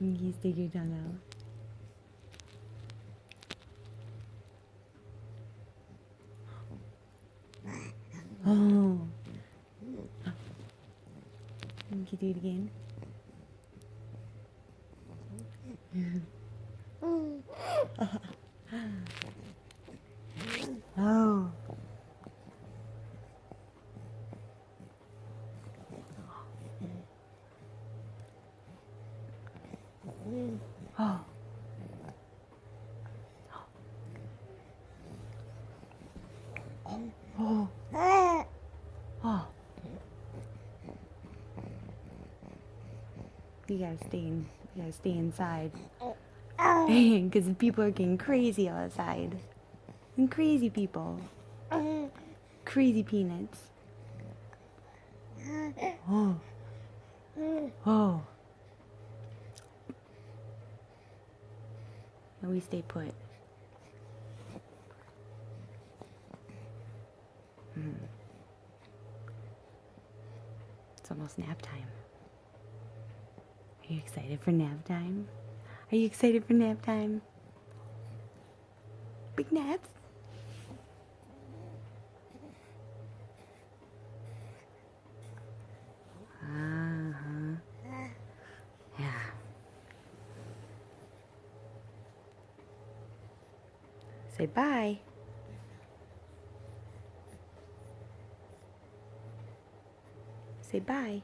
You stick your tongue out. Oh. Can you do it again? Oh. Oh. Oh. Oh. You gotta stay inside. Because people are getting crazy outside. And crazy people. Crazy peanuts. Oh. Oh. And we stay put. It's almost nap time. Are you excited for nap time? Are you excited for nap time? Big naps? Uh-huh. Yeah. Say bye. Say bye.